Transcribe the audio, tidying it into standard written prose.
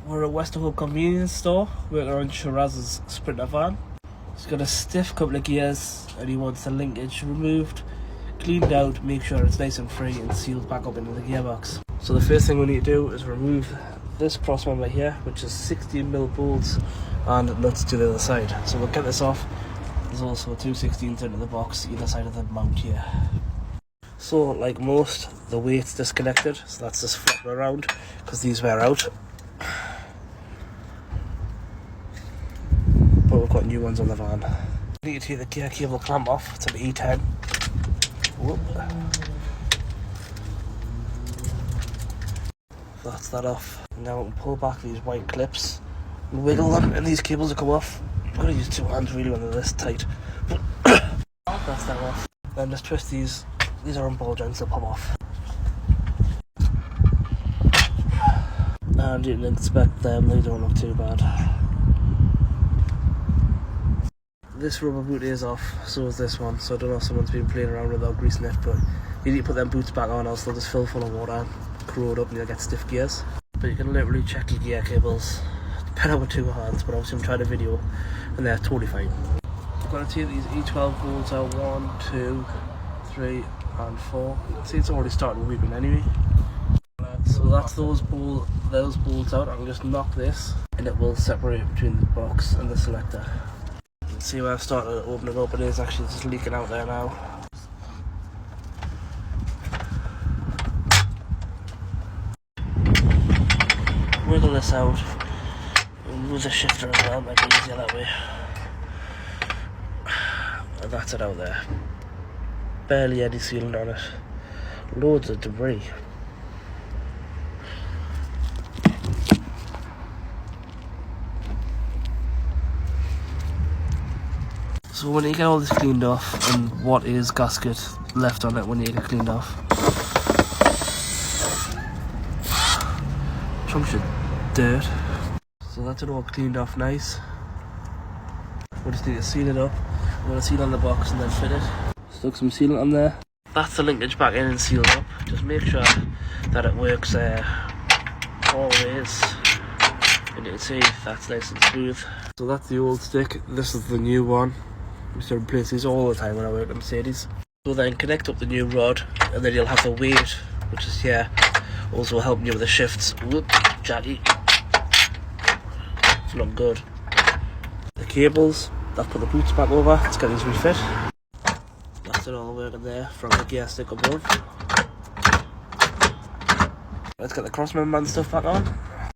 we're at Westerhope convenience store. We're on Shiraz's Sprinter van. It's got a stiff couple of gears and he wants the linkage removed, cleaned out, make sure it's nice and free and sealed back up into the gearbox. So the first thing we need to do is remove this cross member here, which is 16mm bolts and nuts to the other side. So we'll get this off. There's also 2/16s into the box either side of the mount here. So like most, the weight's disconnected, so that's just flipping around because these wear out. But we've got new ones on the van. We need to take the gear cable clamp off. It's an E10. Whoop. That's that off. Now we can pull back these white clips and wiggle them, and these cables will come off. I'm going to use two hands really when they're this tight. That's that off. Then just twist these. These are on ball joints, they'll pop off. And you can inspect them, they don't look too bad. This rubber boot is off, so is this one, so I don't know if someone's been playing around without greasing it, but you need to put them boots back on, else they'll just fill full of water, corrode up and you'll get stiff gears. But you can literally check your gear cables, better with two hands, but obviously I'm trying to video and they're totally fine. I'm going to take these E12 bolts out, 1, 2, 3 and 4. You can see it's already started weeping anyway. So that's those bolts out. I can just knock this and it will separate between the box and the selector. You can see where I've started to open it up, it is actually just leaking out there now. Wiggle this out, remove the shifter as well, might be easier that way. And that's it out there. Barely any sealant on it. Loads of debris. So when you get all this cleaned off, and what is gasket left on it when you get it cleaned off, chunks of dirt. So that's it all cleaned off nice. We just need to seal it up. I'm going to seal on the box and then fit it. Stuck some sealant on there. That's the linkage back in and sealed up. Just make sure that it works always. And you can see that's nice and smooth. So that's the old stick. This is the new one. I used to replace these all the time when I worked at Mercedes. So then connect up the new rod and then you'll have the weight, which is here, also helping you with the shifts. Whoop, jaggy. It's not good. The cables, I've put the boots back over. Let's get these refit. That's it all working there from the gear stick above. Let's get the crossmember and stuff back on.